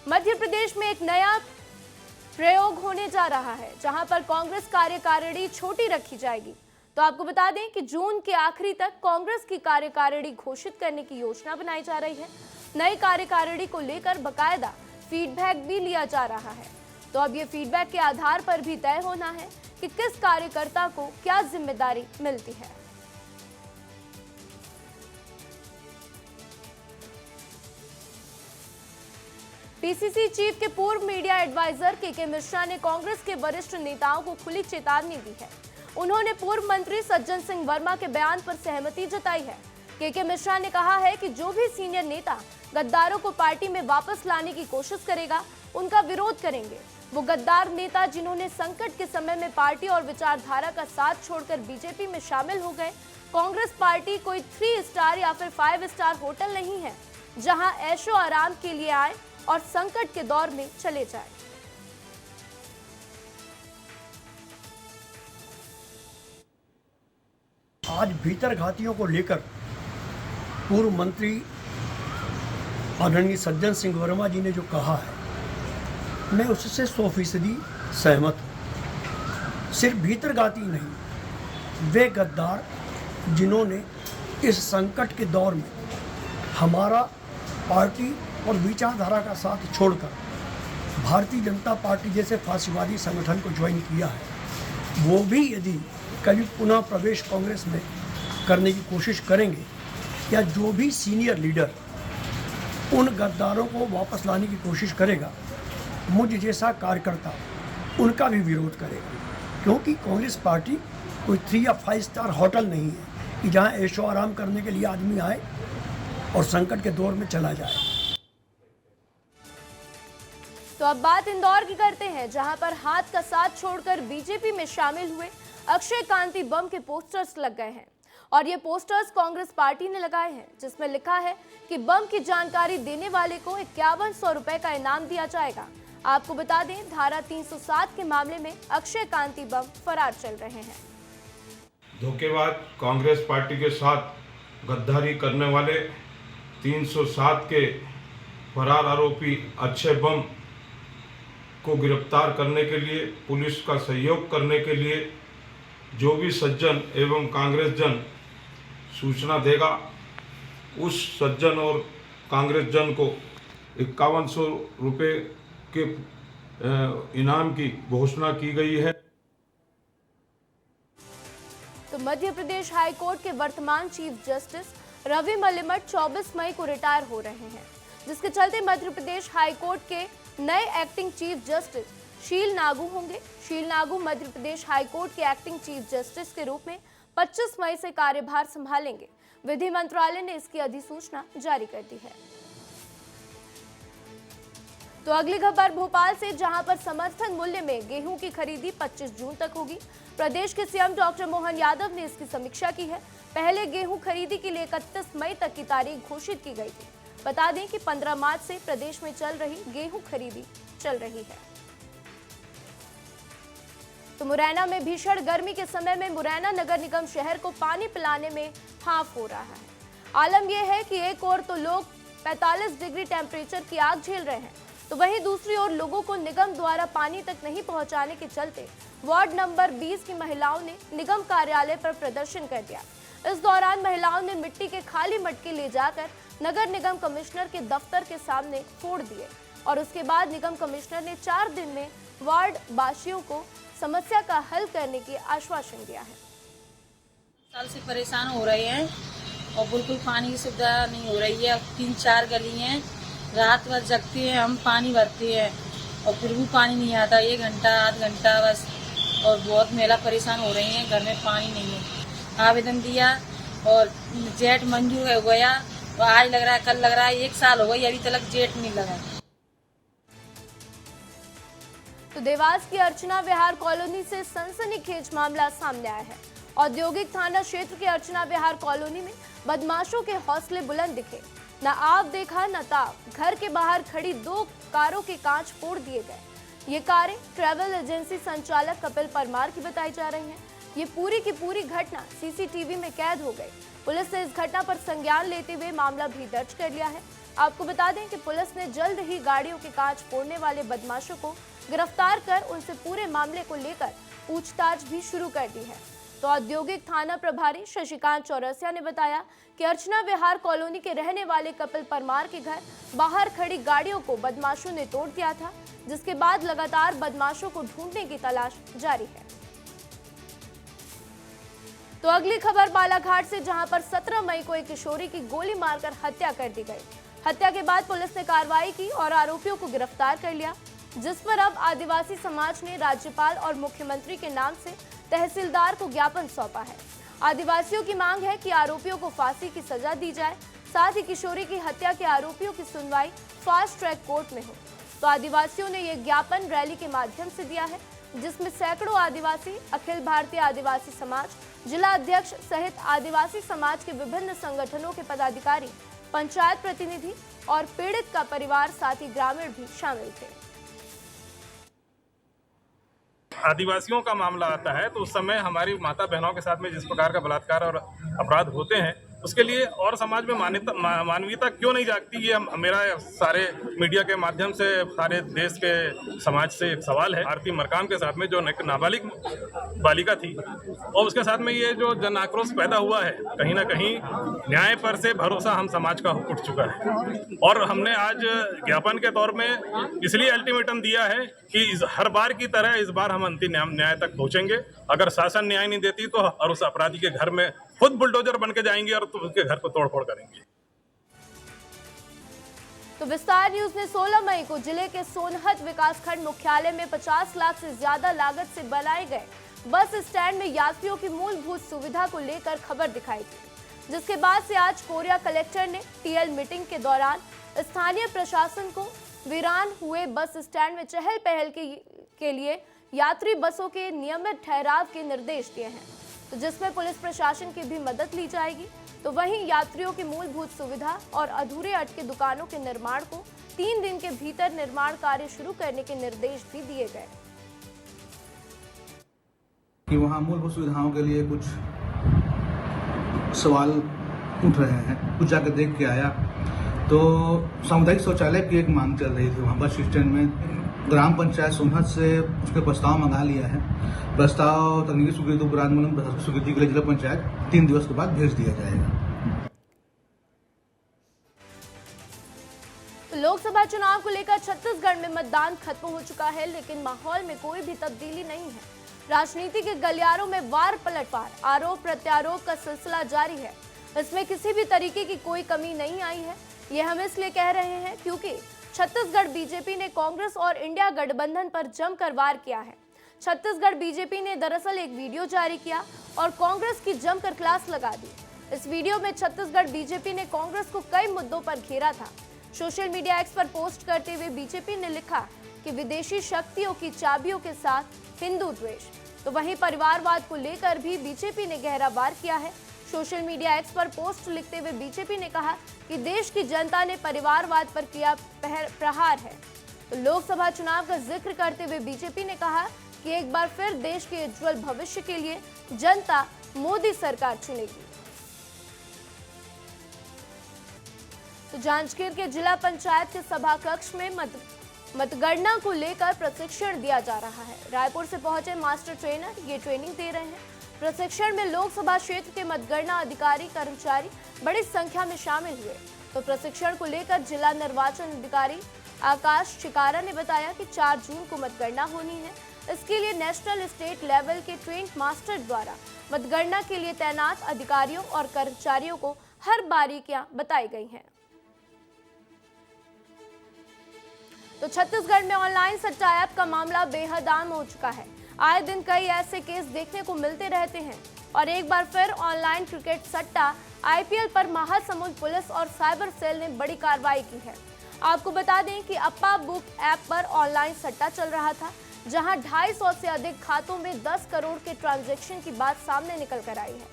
मध्य प्रदेश में एक नया प्रयोग होने जा रहा है, जहां पर कांग्रेस कार्यकारिणी छोटी रखी जाएगी। तो आपको बता दें कि जून के आखिरी तक कांग्रेस की कार्यकारिणी घोषित करने की योजना बनाई जा रही है। नई कार्यकारिणी को लेकर बकायदा फीडबैक भी लिया जा रहा है। तो अब ये फीडबैक के आधार पर भी तय होना है कि किस कार्यकर्ता को क्या जिम्मेदारी मिलती है। पीसीसी चीफ के पूर्व मीडिया एडवाइजर के मिश्रा ने कांग्रेस के वरिष्ठ नेताओं को खुली चेतावनी दी है। उन्होंने पूर्व मंत्री सज्जन सिंह वर्मा के बयान पर सहमति जताई है। के मिश्रा ने कहा है कि जो भी सीनियर नेता गद्दारों को पार्टी में वापस लाने की कोशिश करेगा, उनका विरोध करेंगे। वो गद्दार नेता जिन्होंने संकट के समय में पार्टी और विचारधारा का साथ छोड़कर बीजेपी में शामिल हो गए। कांग्रेस पार्टी कोई 3 स्टार या फिर 5 स्टार होटल नहीं है, जहां ऐशो आराम के लिए आए और संकट के दौर में चले जाए। आज भीतर घातियों को लेकर पूर्व मंत्री आदरणीय सज्जन सिंह वर्मा जी ने जो कहा है, मैं उससे 100% सहमत हूँ। सिर्फ भीतर घाती नहीं, वे गद्दार जिन्होंने इस संकट के दौर में हमारा पार्टी और विचारधारा का साथ छोड़कर भारतीय जनता पार्टी जैसे फासीवादी संगठन को ज्वाइन किया है, वो भी यदि कभी पुनः प्रवेश कांग्रेस में करने की कोशिश करेंगे, या जो भी सीनियर लीडर उन गद्दारों को वापस लाने की कोशिश करेगा, मुझ जैसा कार्यकर्ता उनका भी विरोध करेगा। क्योंकि कांग्रेस पार्टी कोई 3 या 5 स्टार होटल नहीं है कि जहां ऐशो आराम करने के लिए आदमी आए और संकट के दौर में चला जाए। तो अब बात इंदौर की करते हैं, जहां पर हाथ का साथ छोड़कर बीजेपी में शामिल हुए अक्षय कांति बम के पोस्टर्स लग गए हैं। और ये पोस्टर्स कांग्रेस पार्टी ने लगाए हैं, जिसमें लिखा है कि बम की जानकारी देने वाले को 5100 रुपए का इनाम दिया जाएगा। आपको बता दें, धारा 307 के मामले में अक्षय कांति बम फरार चल रहे हैं। धोखेबाज कांग्रेस पार्टी के साथ गद्दारी करने वाले 307 के फरार आरोपी अक्षय बम को गिरफ्तार करने के लिए, पुलिस का सहयोग करने के लिए जो भी सज्जन एवं कांग्रेस जन सूचना देगा, उस सज्जन और कांग्रेस जन को 5100 रुपये के इनाम की घोषणा की गई है। तो मध्य प्रदेश हाई कोर्ट के वर्तमान चीफ जस्टिस रवि मलिमठ 24 मई को रिटायर हो रहे हैं, जिसके चलते मध्य प्रदेश हाई कोर्ट के नए एक्टिंग चीफ जस्टिस शील नागू होंगे। शील नागू मध्य प्रदेश हाई कोर्ट के एक्टिंग चीफ जस्टिस के रूप में 25 मई से कार्यभार संभालेंगे। विधि मंत्रालय ने इसकी अधिसूचना जारी कर दी है। तो अगली खबर भोपाल से, जहां पर समर्थन मूल्य में गेहूं की खरीदी 25 जून तक होगी। प्रदेश के सीएम डॉक्टर मोहन यादव ने इसकी समीक्षा की है। पहले गेहूं खरीदी के लिए 31 मई तक की तारीख घोषित की गई थी। बता दें कि 15 मार्च से प्रदेश में चल रही गेहूं खरीदी चल रही है। तो मुरैना में भीषण गर्मी के समय में मुरैना नगर निगम शहर को पानी पिलाने में हाफ हो रहा है। आलम यह है कि एक ओर तो लोग 45 डिग्री टेम्परेचर की आग झेल रहे हैं, तो वहीं दूसरी ओर लोगों को निगम द्वारा पानी तक नहीं पहुंचाने के चलते वार्ड नंबर 20 की महिलाओं ने निगम कार्यालय पर प्रदर्शन कर दिया। इस दौरान महिलाओं ने मिट्टी के खाली मटके ले जाकर नगर निगम कमिश्नर के दफ्तर के सामने फोड़ दिए और उसके बाद निगम कमिश्नर ने 4 दिन में वार्ड वासियों को समस्या का हल करने की आश्वासन दिया है। साल से परेशान हो रहे हैं और बिल्कुल पानी की सुविधा नहीं हो रही है। 3-4 गली हैं, रात भर जगते हैं, हम पानी भरते हैं और फिर भी पानी नहीं आता। 1 घंटा आध घंटा बस, और बहुत महिला परेशान हो रही हैं। घर में पानी नहीं है। आवेदन दिया और जेट मंजूर हो गया, आज लग रहा है कल लग रहा है 1 साल हो गई, अभी तक जेट नहीं लगा। तो देवास की अर्चना विहार कॉलोनी से सनसनीखेज मामला सामने आया है। औद्योगिक थाना क्षेत्र के अर्चना विहार कॉलोनी में बदमाशों के हौसले बुलंद दिखे। न आप देखा न ताब, घर के बाहर खड़ी 2 कारों के कांच फोड़ दिए गए। ये कारें ट्रैवल एजेंसी संचालक कपिल परमार की बताई जा रही हैं। ये पूरी की पूरी घटना सीसीटीवी में कैद हो गई। पुलिस ने इस घटना पर संज्ञान लेते हुए मामला भी दर्ज कर लिया है। आपको बता दें कि पुलिस ने जल्द ही गाड़ियों के कांच फोड़ने वाले बदमाशों को गिरफ्तार कर उनसे पूरे मामले को लेकर पूछताछ भी शुरू कर दी है। तो औद्योगिक थाना प्रभारी शशिकांत चौरसिया ने बताया कि अर्चना विहार कॉलोनी के रहने वाले कपिल परमार के घर बाहर खड़ी गाड़ियों को बदमाशों ने तोड़ दिया था, जिसके बाद लगातार बदमाशों को ढूंढने की तलाश जारी है। तो अगली खबर बालाघाट से, जहां पर 17 मई को एक किशोरी की गोली मारकर हत्या कर दी गई। हत्या के बाद पुलिस ने कार्रवाई की और आरोपियों को गिरफ्तार कर लिया, जिस पर अब आदिवासी समाज ने राज्यपाल और मुख्यमंत्री के नाम से तहसीलदार को ज्ञापन सौंपा है। आदिवासियों की मांग है कि आरोपियों को फांसी की सजा दी जाए, साथ ही किशोरी की हत्या के आरोपियों की सुनवाई फास्ट ट्रैक कोर्ट में हो। तो आदिवासियों ने यह ज्ञापन रैली के माध्यम से दिया है, जिसमें सैकड़ों आदिवासी, अखिल भारतीय आदिवासी समाज, जिला अध्यक्ष सहित आदिवासी समाज के विभिन्न संगठनों के पदाधिकारी, पंचायत प्रतिनिधि और पीड़ित का परिवार, साथ ही ग्रामीण भी शामिल थे। आदिवासियों का मामला आता है तो उस समय हमारी माता बहनों के साथ में जिस प्रकार का बलात्कार और अपराध होते हैं, उसके लिए और समाज में मानवीयता क्यों नहीं जागती, ये मेरा सारे मीडिया के माध्यम से सारे देश के समाज से एक सवाल है। आरती मरकाम के साथ में जो एक नाबालिग बालिका थी और उसके साथ में ये जो जन आक्रोश पैदा हुआ है, कहीं ना कहीं न्याय पर से भरोसा हम समाज का उठ चुका है। और हमने आज ज्ञापन के तौर में इसलिए अल्टीमेटम दिया है कि हर बार की तरह इस बार हम अंतिम न्याय तक पहुंचेंगे। अगर शासन न्याय नहीं देती तो और उस अपराधी के घर में खुद बुलडोजर बन के जाएंगे और उसके घर को तोड़फोड़ करेंगे। तो विस्तार न्यूज ने 16 मई को जिले के सोनहत विकासखंड मुख्यालय में 50 लाख से ज्यादा लागत से बनाए गए बस स्टैंड में यात्रियों की मूलभूत सुविधा को लेकर खबर दिखाई थी, जिसके बाद से आज कोरिया कलेक्टर ने टीएल मीटिंग के दौरान स्थानीय प्रशासन को वीरान हुए बस स्टैंड में चहल पहल के लिए यात्री बसों के नियमित ठहराव के निर्देश दिए हैं, तो जिसमें पुलिस प्रशासन की भी मदद ली जाएगी। तो वहीं यात्रियों की मूलभूत सुविधा और अधूरे अटके दुकानों के निर्माण को 3 दिन के भीतर निर्माण कार्य शुरू करने के निर्देश भी दिए गए कि वहाँ मूलभूत सुविधाओं के लिए कुछ सवाल उठ रहे हैं। कुछ जाकर देख के आया तो सामुदायिक शौचालय की एक मांग चल रही थी वहाँ बस स्टैंड में। ग्राम पंचायत सोनहत से उसके प्रस्ताव मंगा लिया है। प्रस्ताव तकनीकी स्वीकृति उपरांत स्वीकृति के लिए जिला पंचायत 3 दिवस के बाद भेज दिया जाएगा। तो लोकसभा चुनाव को लेकर छत्तीसगढ़ में मतदान खत्म हो चुका है, लेकिन माहौल में कोई भी तब्दीली नहीं है। राजनीति के गलियारों में वार पलटवार, आरोप प्रत्यारोप का सिलसिला जारी है। इसमें किसी भी तरीके की कोई कमी नहीं आई है। ये हम इसलिए कह रहे हैं क्योंकि छत्तीसगढ़ बीजेपी ने कांग्रेस और इंडिया गठबंधन पर जमकर वार किया है। छत्तीसगढ़ बीजेपी ने दरअसल एक वीडियो जारी किया और कांग्रेस की जमकर क्लास लगा दी। इस वीडियो में छत्तीसगढ़ बीजेपी ने कांग्रेस को कई मुद्दों पर घेरा था। सोशल मीडिया एक्स पर पोस्ट करते हुए बीजेपी ने लिखा कि विदेशी शक्तियों की चाबियों के साथ हिंदू द्वेष। तो वहीं परिवारवाद को लेकर भी बीजेपी ने गहरा वार किया है। सोशल मीडिया एक्स पर पोस्ट लिखते हुए बीजेपी ने कहा कि देश की जनता ने परिवारवाद पर किया प्रहार है। तो लोकसभा चुनाव का जिक्र करते हुए बीजेपी ने कहा कि एक बार फिर देश के उज्जवल भविष्य के लिए जनता मोदी सरकार चुनेगी। तो जांजगीर के जिला पंचायत के सभा कक्ष में मतगणना को लेकर प्रशिक्षण दिया जा रहा है। रायपुर से पहुंचे मास्टर ट्रेनर ये ट्रेनिंग दे रहे हैं। प्रशिक्षण में लोकसभा क्षेत्र के मतगणना अधिकारी कर्मचारी बड़ी संख्या में शामिल हुए। तो प्रशिक्षण को लेकर जिला निर्वाचन अधिकारी आकाश शिकारा ने बताया कि 4 जून को मतगणना होनी है। इसके लिए नेशनल स्टेट लेवल के ट्रेंड मास्टर द्वारा मतगणना के लिए तैनात अधिकारियों और कर्मचारियों को हर बारीकियां बताई गई हैं। तो छत्तीसगढ़ में ऑनलाइन सट्टा ऐप का मामला बेहद आम हो चुका है। आए दिन कई ऐसे केस देखने को मिलते रहते हैं और एक बार फिर ऑनलाइन क्रिकेट सट्टा आईपीएल पर महासमुंद पुलिस और साइबर सेल ने बड़ी कार्रवाई की है। आपको बता दें कि अप्पा बुक ऐप पर ऑनलाइन सट्टा चल रहा था, जहां 250 से अधिक खातों में 10 करोड़ के ट्रांजैक्शन की बात सामने निकल कर आई है।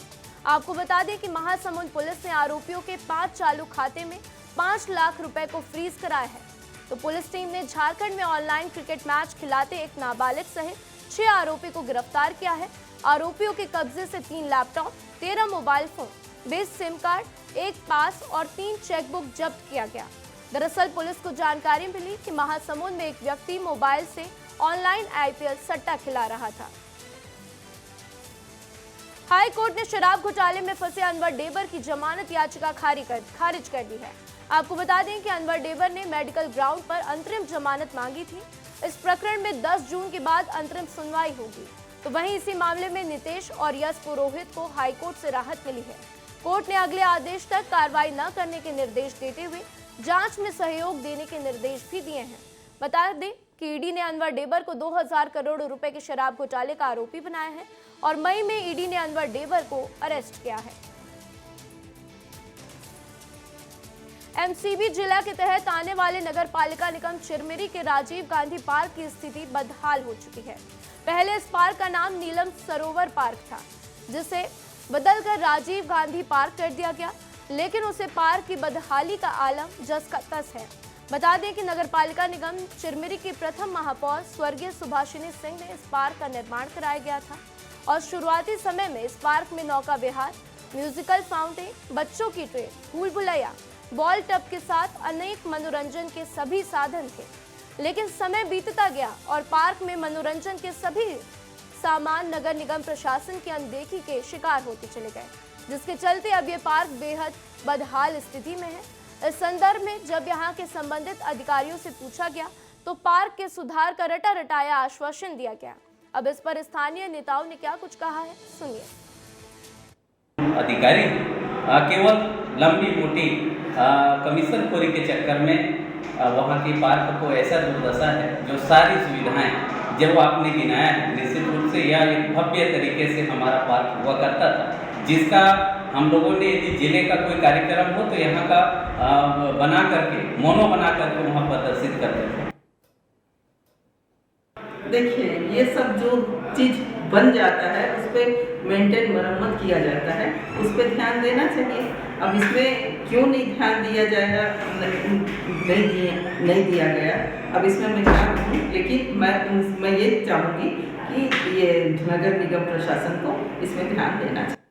आपको बता दें कि महासमुंद पुलिस ने आरोपियों के 5 चालू खाते में 5 लाख रुपए को फ्रीज कराया है। तो पुलिस टीम ने झारखंड में ऑनलाइन क्रिकेट मैच खिलाते एक नाबालिग सहित 6 आरोपी को गिरफ्तार किया है। आरोपियों के कब्जे से 3 laptop, 13 mobile phone, 20 SIM card, 1 पास और 3 चेकबुक जब्त किया गया। दरअसल पुलिस को जानकारी मिली कि महासमुंद में एक व्यक्ति मोबाइल से ऑनलाइन आईपीएल सट्टा खिला रहा था। हाई कोर्ट ने शराब घोटाले में फंसे अनवर डेबर की जमानत याचिका खारिज कर दी है। आपको बता दें कि अनवर डेबर ने मेडिकल ग्राउंड पर अंतरिम जमानत मांगी थी। इस प्रकरण में 10 जून के बाद अंतरिम सुनवाई होगी। तो वहीं इसी मामले में नितेश और यश पुरोहित को हाईकोर्ट से राहत मिली है। कोर्ट ने अगले आदेश तक कार्रवाई न करने के निर्देश देते हुए जांच में सहयोग देने के निर्देश भी दिए हैं। बता दें कि ईडी ने अनवर डेबर को 2000 करोड़ रुपए के शराब घोटाले का आरोपी बनाया है और मई में ईडी ने अनवर डेबर को अरेस्ट किया है। एमसीबी जिला के तहत आने वाले नगर पालिका निगम चिरमिरी के राजीव गांधी पार्क की स्थिति बदहाल हो चुकी है। पहले इस पार्क का नाम नीलम सरोवर पार्क था, जिसे बदलकर राजीव गांधी पार्क कर दिया गया, लेकिन उसे पार्क की बदहाली का आलम जस का तस है। बता दें कि नगर पालिका निगम चिरमिरी की प्रथम महापौर स्वर्गीय सुभाषिनी सिंह ने इस पार्क का निर्माण कराया गया था और शुरुआती समय में इस पार्क में नौका विहार, म्यूजिकल फाउंटेन, बच्चों की ट्रेन, भूल भुलैया, बॉल टब के साथ अनेक मनोरंजन के सभी साधन थे। लेकिन समय बीतता गया और पार्क में मनोरंजन के सभी सामान नगर निगम प्रशासन की अनदेखी के शिकार होते चले गए, जिसके चलते अब ये पार्क बेहद बदहाल स्थिति में है। इस संदर्भ में जब यहाँ के संबंधित अधिकारियों से पूछा गया तो पार्क के सुधार का रटा रटाया आश्वासन दिया गया। अब इस पर स्थानीय नेताओं ने क्या कुछ कहा है, सुनिए। अधिकारी केवल लंबी मोटी कमीशन खोरी के चक्कर में वहाँ की पार्क को ऐसा दुर्दशा है, जो सारी सुविधाएं जब आपने गिनाया है, निश्चित रूप से यह एक भव्य तरीके से हमारा पार्क हुआ करता था, जिसका हम लोगों ने यदि जिले का कोई कार्यक्रम हो तो यहाँ का बना करके मोनो बना करके वहाँ प्रदर्शित करते थे। देखिए, ये सब जो चीज बन जाता है उस पर मेंटेन मरम्मत किया जाता है, उस पर ध्यान देना चाहिए। अब इसमें क्यों नहीं ध्यान दिया जाएगा, नहीं दिया गया। अब इसमें मैं क्या कहूँ, लेकिन मैं ये चाहूँगी कि ये नगर निगम प्रशासन को इसमें ध्यान देना चाहिए।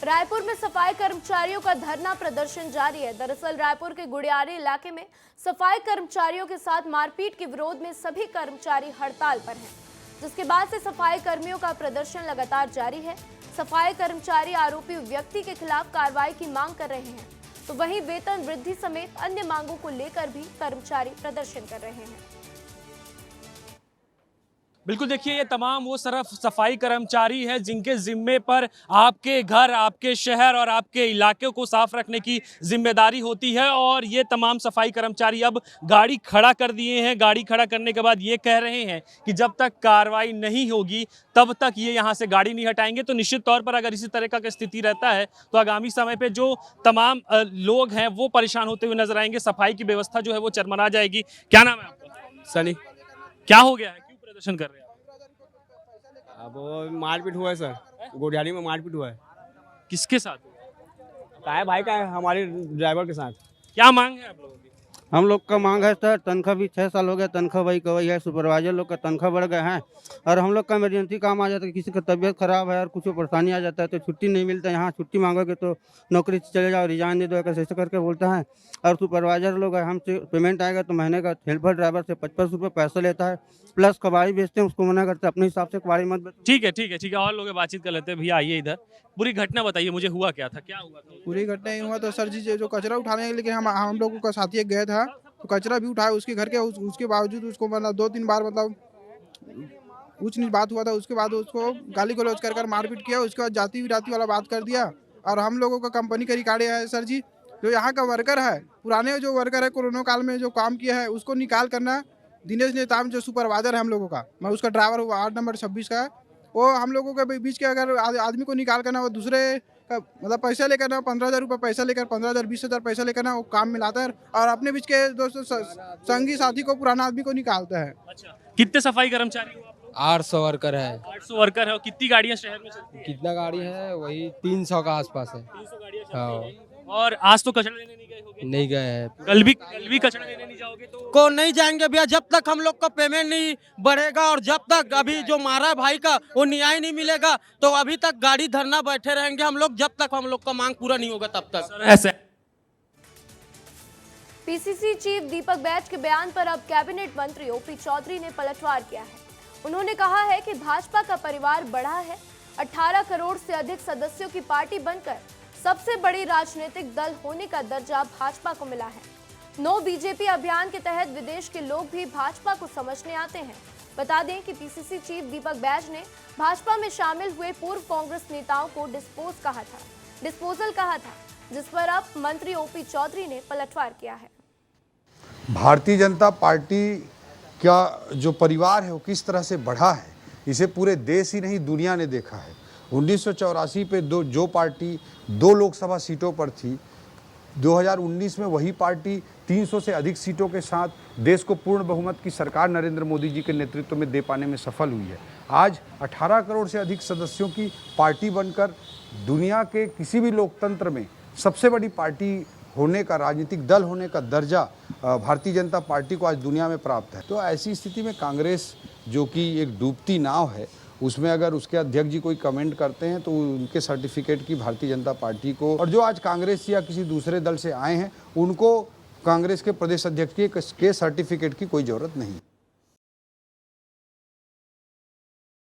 रायपुर में सफाई कर्मचारियों का धरना प्रदर्शन जारी है। दरअसल रायपुर के गुड़ियारी इलाके में सफाई कर्मचारियों के साथ मारपीट के विरोध में सभी कर्मचारी हड़ताल पर हैं, जिसके बाद से सफाई कर्मियों का प्रदर्शन लगातार जारी है। सफाई कर्मचारी आरोपी व्यक्ति के खिलाफ कार्रवाई की मांग कर रहे हैं, तो वहीं वेतन वृद्धि समेत अन्य मांगों को लेकर भी कर्मचारी प्रदर्शन कर रहे हैं। बिल्कुल, देखिए ये तमाम वो सिर्फ सफाई कर्मचारी है जिनके जिम्मे पर आपके घर, आपके शहर और आपके इलाके को साफ रखने की जिम्मेदारी होती है। और ये तमाम सफाई कर्मचारी अब गाड़ी खड़ा कर दिए हैं। गाड़ी खड़ा करने के बाद ये कह रहे हैं कि जब तक कार्रवाई नहीं होगी तब तक ये यहाँ से गाड़ी नहीं हटाएंगे। तो निश्चित तौर पर अगर इसी तरह का स्थिति रहता है तो आगामी समय पर जो तमाम लोग हैं वो परेशान होते हुए नजर आएंगे। सफाई की व्यवस्था जो है वो चरमरा जाएगी। क्या नाम है आपका? सनी। क्या हो गया है, क्यों प्रदर्शन कर रहे हैं? अब वो मारपीट हुआ है सर, गुड़ियारी में मारपीट हुआ है। किसके साथ? का है भाई का है, हमारे ड्राइवर के साथ। क्या मांग है आप लोगों की? हम लोग का मांग है सर, तनख्वाह भी 6 साल हो गया, तनख्वाह वही का वही है। सुपरवाइजर लोग का तनख्वाह बढ़ गए हैं और हम लोग का इमरजेंसी काम आ जाता है, किसी का तबीयत खराब है और कुछ परेशानी आ जाता है तो छुट्टी नहीं मिलता। यहाँ छुट्टी मांगोगे तो नौकरी से चले जाओ, रिजाइन दे दो, ऐसे करके बोलता है। और सुपरवाइजर लोग है, हमसे पेमेंट आएगा तो महीने का हेल्पर ड्राइवर से 55 रुपये पैसा लेता है, प्लस कबाड़ी बेचते हैं, उसको मना करते हैं अपने हिसाब से कबाड़ी मत बेचो। ठीक है और लोग बातचीत कर लेते हैं। भैया आइए इधर, पूरी घटना बताइए मुझे, हुआ क्या था, क्या हुआ था? पूरी घटना ही हुआ तो सर जी जो कचरा उठाने के लिए हम लोगों का साथी गया था तो कचरा भी उठाया उसके घर के, उसके बावजूद उसको मतलब 2-3 बार मतलब ऊंच नीच बात हुआ था। उसके बाद उसको गाली गलौज कर मारपीट किया। उसके बाद जाति विराती वाला बात कर दिया। और हम लोगों का कंपनी का रिकॉर्ड है सर जी, जो यहाँ का वर्कर है, पुराने जो वर्कर है कोरोना काल में जो काम किया है उसको निकाल करना। दिनेश नेताम जो सुपरवाइजर है हम लोगों का, मैं उसका ड्राइवर हुआ 8 नंबर 26 का है, वो हम लोगों के बीच के अगर आदमी को निकाल करना, वो दूसरे का मतलब पैसा लेकर ना 15,000 रुपये पैसा लेकर 15,000 20,000 पैसा लेकर ना वो काम मिलाता है और अपने बीच के दोस्तों संगी साथी को पुराना आदमी को निकालता है। अच्छा, कितने सफाई कर्मचारी हो आप लोग? 800 वर्कर है। 800 वर्कर है। और कितनी गाड़ियाँ शहर में चलती हैं? कितना गाड़ी है? वही 300 का आसपास है। 300 गाड़ियाँ चलती हैं। और आज तो कचरा लेने नहीं गए होगे? नहीं गए हैं। कल भी कचरा लेने नहीं जाओगे तो? को नहीं जाएंगे भैया, जब तक हम लोग का पेमेंट नहीं बढ़ेगा और जब तक अभी जो मारा भाई का वो न्याय नहीं मिलेगा तो अभी तक गाड़ी धरना बैठे रहेंगे हम लोग, जब तक हम लोग का मांग पूरा नहीं होगा तब तक। ऐसे पीसीसी चीफ दीपक बैज के बयान पर अब कैबिनेट मंत्री ओपी चौधरी ने पलटवार किया है। उन्होंने कहा है कि भाजपा का परिवार बड़ा है। 18 करोड़ से अधिक सदस्यों की पार्टी बनकर सबसे बड़ी राजनीतिक दल होने का दर्जा भाजपा को मिला है। नो बीजेपी अभियान के तहत विदेश के लोग भी भाजपा को समझने आते हैं। बता दें कि पीसीसी चीफ दीपक बैज ने भाजपा में शामिल हुए पूर्व कांग्रेस नेताओं को डिस्पोजल कहा था, जिस पर अब मंत्री ओपी चौधरी ने पलटवार किया है। भारतीय जनता पार्टी का जो परिवार है वो किस तरह से बढ़ा है, इसे पूरे देश ही नहीं दुनिया ने देखा है। 1984 पे जो पार्टी 2 लोकसभा सीटों पर थी, 2019 में वही पार्टी 300 से अधिक सीटों के साथ देश को पूर्ण बहुमत की सरकार नरेंद्र मोदी जी के नेतृत्व में दे पाने में सफल हुई है। आज 18 करोड़ से अधिक सदस्यों की पार्टी बनकर दुनिया के किसी भी लोकतंत्र में सबसे बड़ी पार्टी होने का, राजनीतिक दल होने का दर्जा भारतीय जनता पार्टी को आज दुनिया में प्राप्त है। तो ऐसी स्थिति में कांग्रेस जो कि एक डूबती नाव है, उसमें अगर उसके अध्यक्ष जी कोई कमेंट करते हैं तो उनके सर्टिफिकेट की भारतीय जनता पार्टी को, और जो आज कांग्रेस या किसी दूसरे दल से आए हैं उनको कांग्रेस के प्रदेश अध्यक्ष के सर्टिफिकेट की कोई ज़रूरत नहीं।